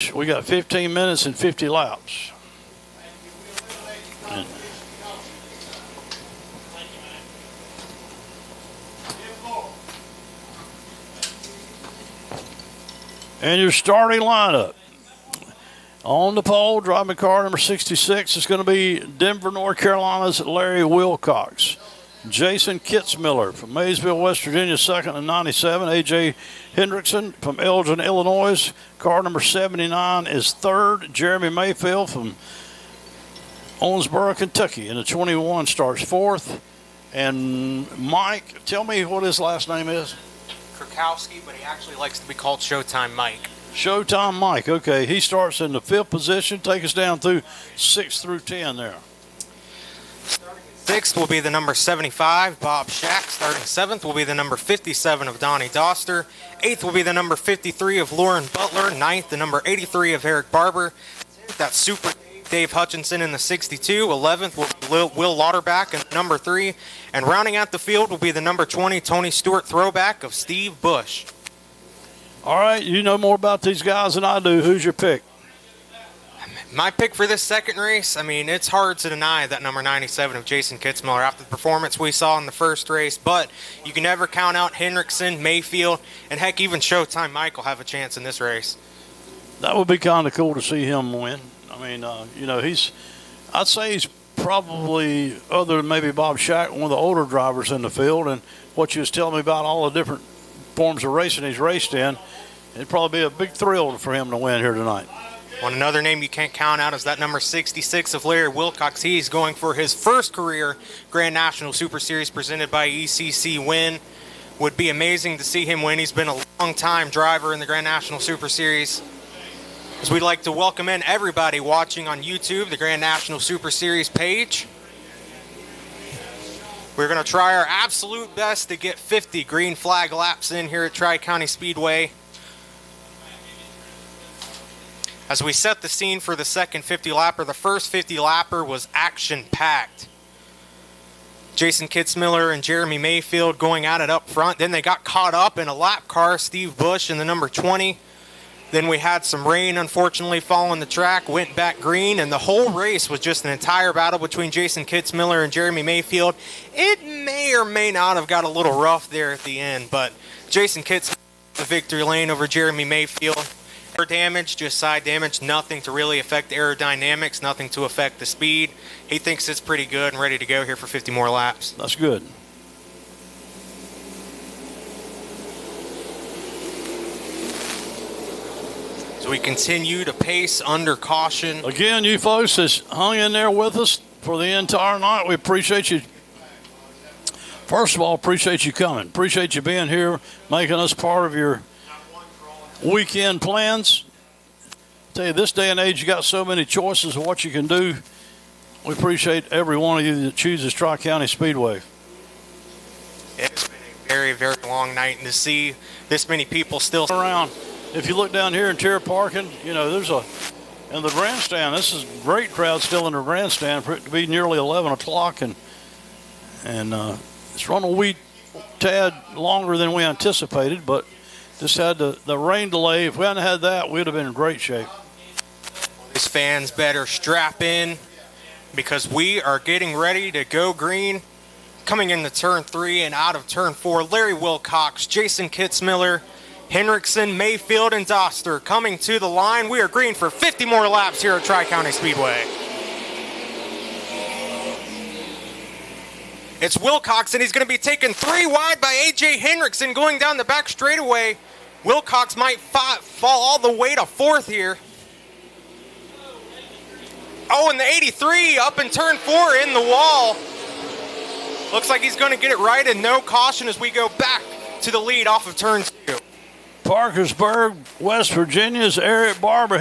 finish. We got 15 minutes and 50 laps. And your starting lineup. On the pole, driving car number 66 is going to be Denver, North Carolina's Larry Wilcox. Jason Kitzmiller from Maysville, West Virginia, second in 97. A.J. Hendrickson from Elgin, Illinois. Car number 79 is third. Jeremy Mayfield from Owensboro, Kentucky. And the 21 starts fourth. And Mike, tell me what his last name is. Krakowski, but he actually likes to be called Showtime Mike. Showtime Mike, okay. He starts in the fifth position. Take us down through 6 through 10 there. Sixth will be the number 75, Bob Shack. Starting seventh will be the number 57 of Donnie Doster. Eighth will be the number 53 of Lauren Butler. Ninth, the number 83 of Eric Barber. That's Super Dave Hutchinson in the 62. 11th will be Will Lauterbach in number 3. And rounding out the field will be the number 20 Tony Stewart throwback of Steve Bush. All right, you know more about these guys than I do. Who's your pick? My pick for this second race, I mean, it's hard to deny that number 97 of Jason Kitzmiller after the performance we saw in the first race, but you can never count out Hendrickson, Mayfield, and heck, even Showtime Mike will have a chance in this race. That would be kind of cool to see him win. I mean, you know, I'd say he's probably, other than maybe Bob Shack, one of the older drivers in the field, and what you was telling me about all the different forms of racing he's raced in, it'd probably be a big thrill for him to win here tonight. Well, another name you can't count out is that number 66 of Larry Wilcox. He's going for his first career Grand National Super Series presented by ECC win. Would be amazing to see him win. He's been a long-time driver in the Grand National Super Series. As we'd like to welcome in everybody watching on YouTube, the Grand National Super Series page. We're going to try our absolute best to get 50 green flag laps in here at Tri-County Speedway. As we set the scene for the second 50-lapper, the first 50-lapper was action-packed. Jason Kitzmiller and Jeremy Mayfield going at it up front. Then they got caught up in a lap car, Steve Bush in the number 20. Then we had some rain, unfortunately, following the track, went back green, and the whole race was just an entire battle between Jason Kitzmiller and Jeremy Mayfield. It may or may not have got a little rough there at the end, but Jason Kitzmiller the victory lane over Jeremy Mayfield. Air damage, just side damage, nothing to really affect the aerodynamics, nothing to affect the speed. He thinks it's pretty good and ready to go here for 50 more laps. That's good. So we continue to pace under caution. Again, you folks that's hung in there with us for the entire night, we appreciate you. First of all, appreciate you coming. Appreciate you being here, making us part of your weekend plans. Tell you, this day and age, you got so many choices of what you can do. We appreciate every one of you that chooses Tri-County Speedway. It's been a very, very long night, and to see this many people still around. If you look down here in tier parking, you know, there's in the grandstand, this is a great crowd still in the grandstand for it to be nearly 11 o'clock, and it's run a wee tad longer than we anticipated, but just had the rain delay. If we hadn't had that, we'd have been in great shape. These fans better strap in because we are getting ready to go green. Coming into turn 3 and out of turn 4, Larry Wilcox, Jason Kitzmiller, Hendrickson, Mayfield, and Doster coming to the line. We are green for 50 more laps here at Tri-County Speedway. It's Wilcox, and he's going to be taken 3 wide by A.J. Hendrickson going down the back straightaway. Wilcox might fall all the way to 4th here. Oh, and the 83 up in turn 4 in the wall. Looks like he's going to get it right, and no caution as we go back to the lead off of turn 2. Parkersburg, West Virginia's Eric Barber.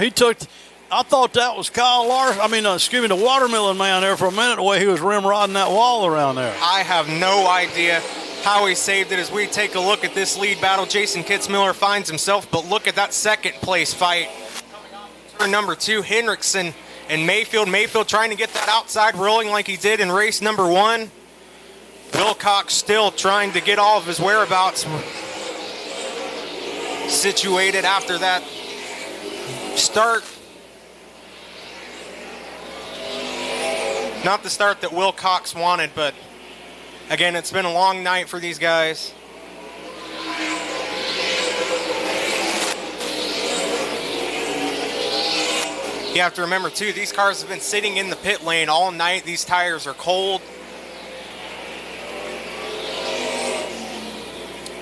I thought that was Kyle Larson. The watermelon man there for a minute, the way he was rim rodding that wall around there. I have no idea how he saved it as we take a look at this lead battle. Jason Kitzmiller finds himself, but look at that second place fight. Turn number 2, Hendrickson and Mayfield. Mayfield trying to get that outside rolling like he did in race number 1. Wilcox still trying to get all of his whereabouts situated after that start. Not the start that Will Cox wanted, but again, it's been a long night for these guys. You have to remember, too, these cars have been sitting in the pit lane all night. These tires are cold.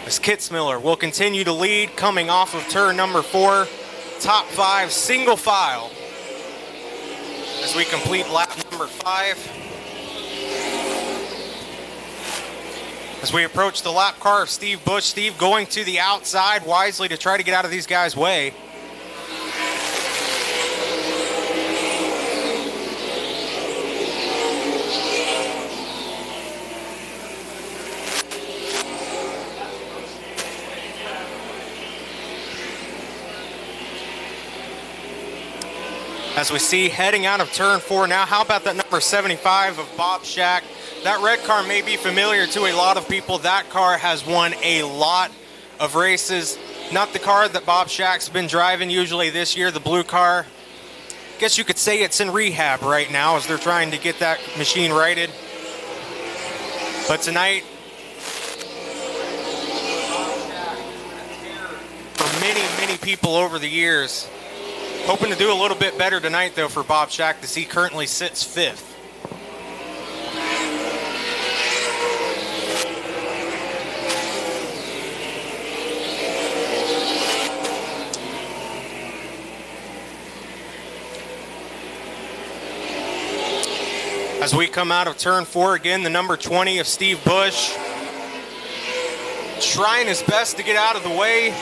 As Kitzmiller will continue to lead coming off of turn number 4. Top 5, single file. As we complete lap number 5. As we approach the lap car of Steve Bush. Steve going to the outside wisely to try to get out of these guys' way. As we see heading out of turn 4 now, how about that number 75 of Bob Shack? That red car may be familiar to a lot of people. That car has won a lot of races. Not the car that Bob Shack's been driving usually this year, the blue car. Guess you could say it's in rehab right now as they're trying to get that machine righted. But tonight, for many, many people over the years, hoping to do a little bit better tonight, though, for Bob Shack, as he currently sits 5th. As we come out of turn 4 again, the number 20 of Steve Bush trying his best to get out of the way.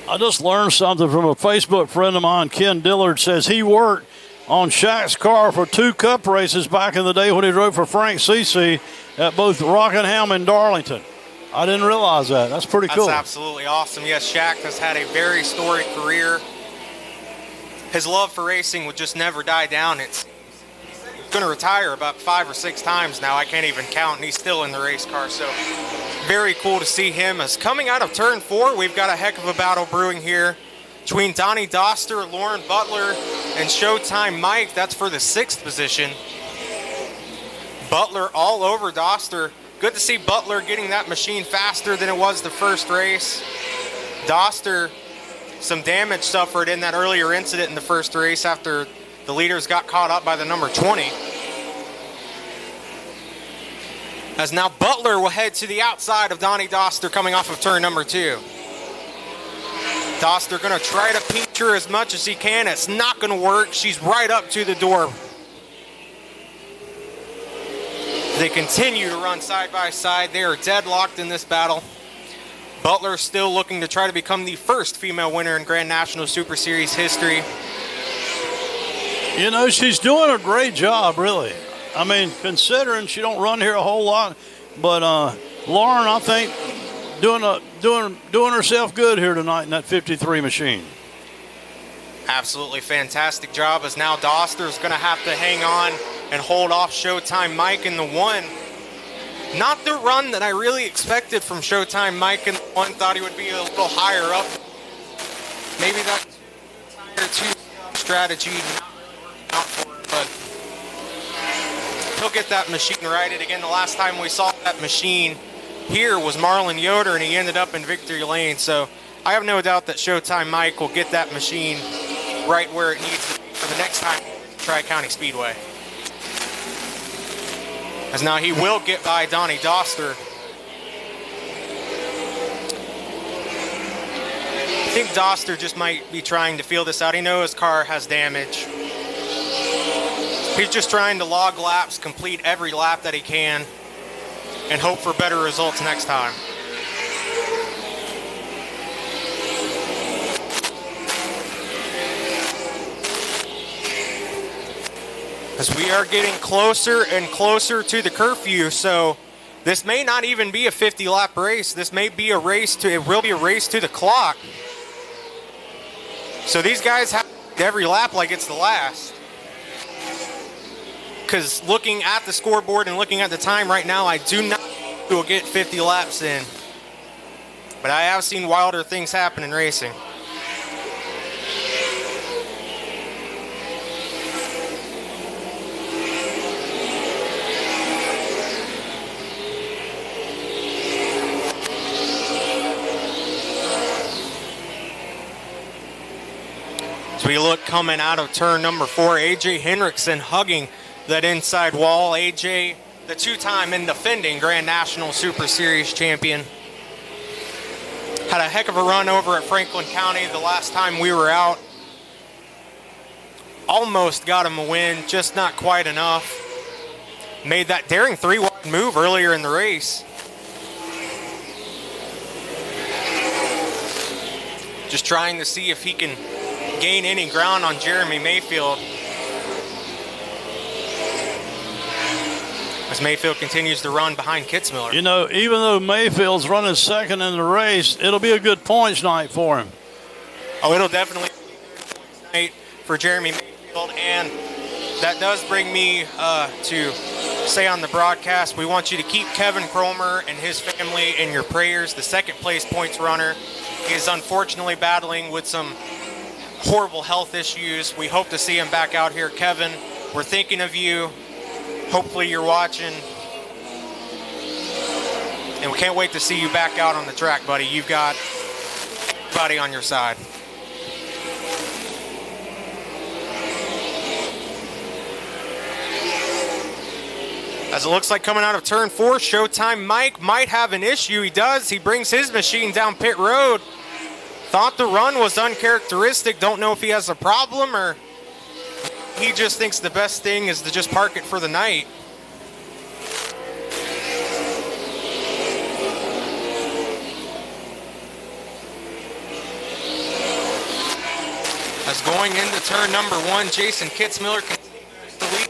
I just learned something from a Facebook friend of mine. Ken Dillard says he worked on Shack's car for 2 cup races back in the day when he drove for Frank Cece at both Rockingham and Darlington. I didn't realize that. That's pretty cool. That's absolutely awesome. Yes, Shack has had a very storied career. His love for racing would just never die down. He's going to retire about 5 or 6 times now. I can't even count, and he's still in the race car. So very cool to see him. As coming out of turn 4, we've got a heck of a battle brewing here between Donnie Doster, Lauren Butler, and Showtime Mike. That's for the 6th position. Butler all over Doster. Good to see Butler getting that machine faster than it was the first race. Doster, some damage suffered in that earlier incident in the first race after the leaders got caught up by the number 20. As now Butler will head to the outside of Donnie Doster coming off of turn number 2. Doster going to try to pinch her as much as he can. It's not going to work. She's right up to the door. They continue to run side by side. They are deadlocked in this battle. Butler still looking to try to become the first female winner in Grand National Super Series history. You know, she's doing a great job, really. I mean, considering she don't run here a whole lot, but Lauren, I think, doing herself good here tonight in that 53 machine. Absolutely fantastic job, as now Doster's going to have to hang on and hold off Showtime Mike in the 1. Not the run that I really expected from Showtime Mike in the 1. Thought he would be a little higher up. Maybe that tire 2 strategy not really working out for him, but he'll get that machine righted. Again, the last time we saw that machine here was Marlon Yoder, and he ended up in victory lane. So I have no doubt that Showtime Mike will get that machine right where it needs to be for the next time Tri-County Speedway. As now he will get by Donnie Doster. I think Doster just might be trying to feel this out. He knows his car has damage. He's just trying to log laps, complete every lap that he can, and hope for better results next time. As we are getting closer and closer to the curfew, so this may not even be a 50-lap race. This may be a race to, it will be a race to the clock. So these guys have every lap like it's the last. Because looking at the scoreboard and looking at the time right now, I do not think we'll get 50 laps in. But I have seen wilder things happen in racing. As we look coming out of turn number 4, A.J. Hendrickson hugging that inside wall. A.J., the two-time and defending Grand National Super Series champion. Had a heck of a run over at Franklin County the last time we were out. Almost got him a win, just not quite enough. Made that daring 3-wide move earlier in the race. Just trying to see if he can gain any ground on Jeremy Mayfield. As Mayfield continues to run behind Kitzmiller. You know, even though Mayfield's running second in the race, it'll be a good points night for him. Oh, it'll definitely be a good points night for Jeremy Mayfield. And that does bring me to say on the broadcast, we want you to keep Kevin Cromer and his family in your prayers. The second place points runner is unfortunately battling with some horrible health issues. We hope to see him back out here. Kevin, we're thinking of you. Hopefully you're watching. And we can't wait to see you back out on the track, buddy. You've got everybody on your side. As it looks like coming out of turn 4, Showtime Mike might have an issue. He does. He brings his machine down pit road. Thought the run was uncharacteristic. Don't know if he has a problem or he just thinks the best thing is to just park it for the night. As going into turn number 1, Jason Kitzmiller continues to lead.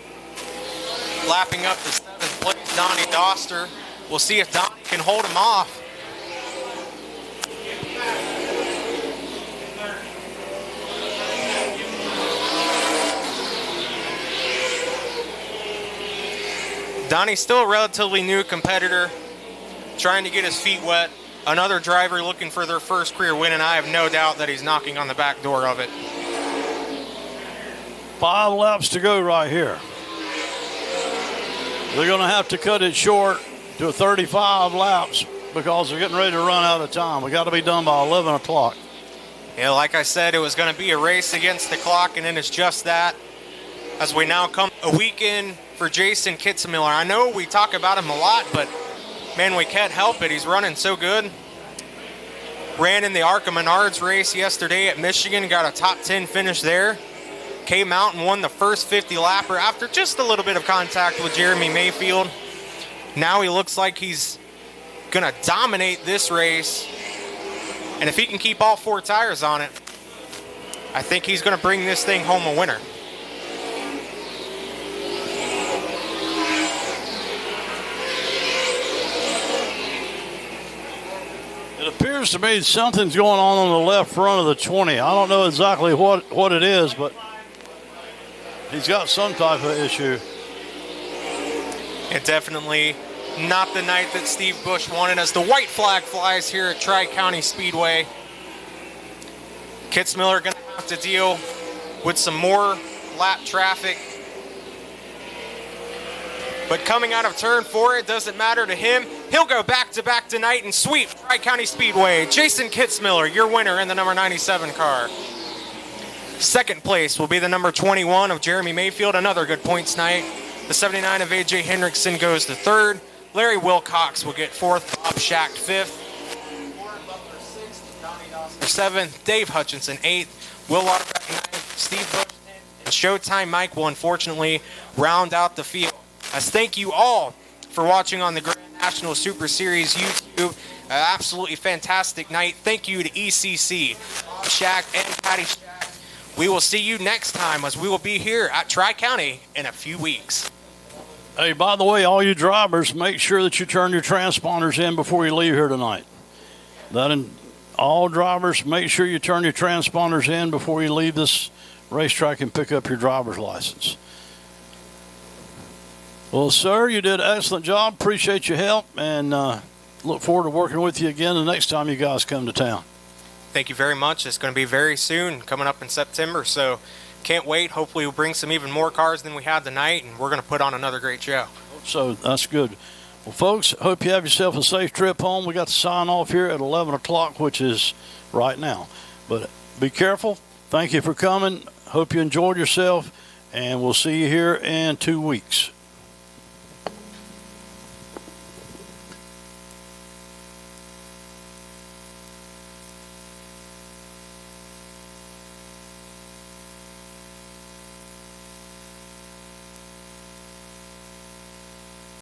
Lapping up the 7th place, Donnie Doster. We'll see if Donnie can hold him off. Donnie's still a relatively new competitor, trying to get his feet wet. Another driver looking for their first career win, and I have no doubt that he's knocking on the back door of it. 5 laps to go right here. They're going to have to cut it short to 35 laps because they're getting ready to run out of time. We got to be done by 11 o'clock. Yeah, like I said, it was going to be a race against the clock, and then it's just that. As we now come a weekend for Jason Kitzmiller. I know we talk about him a lot, but man, we can't help it. He's running so good. Ran in the Arca Menards race yesterday at Michigan, got a top 10 finish there. Came out and won the first 50-lapper after just a little bit of contact with Jeremy Mayfield. Now he looks like he's going to dominate this race. And if he can keep all 4 tires on it, I think he's going to bring this thing home a winner. It appears to me something's going on the left front of the 20. I don't know exactly what it is, but he's got some type of issue. And definitely not the night that Steve Bush wanted as the white flag flies here at Tri-County Speedway. Kitzmiller going to have to deal with some more lap traffic. But coming out of turn 4, it doesn't matter to him. He'll go back-to-back tonight and sweep Tri-County Speedway. Jason Kitzmiller, your winner in the number 97 car. Second place will be the number 21 of Jeremy Mayfield. Another good points night. The 79 of A.J. Hendrickson goes to 3rd. Larry Wilcox will get 4th. Bob Schacht 5th. Warren Butler 6th. Donnie Dawson 7th. Dave Hutchinson 8th. Will Lauderback 9th. Steve Bush 10th. And Showtime Mike will unfortunately round out the field. As thank you all for watching on the Grand National Super Series YouTube. Absolutely fantastic night. Thank you to ECC, Shaq, and Patty Shaq. We will see you next time as we will be here at Tri-County in a few weeks. Hey, by the way, all you drivers, make sure that you turn your transponders in before you leave here tonight. All drivers, make sure you turn your transponders in before you leave this racetrack and pick up your driver's license. Well, sir, you did an excellent job. Appreciate your help, and look forward to working with you again the next time you guys come to town. Thank you very much. It's going to be very soon, coming up in September, so can't wait. Hopefully we'll bring some even more cars than we had tonight, and we're going to put on another great show. So that's good. Well, folks, hope you have yourself a safe trip home. We got to sign off here at 11 o'clock, which is right now. But be careful. Thank you for coming. Hope you enjoyed yourself, and we'll see you here in 2 weeks.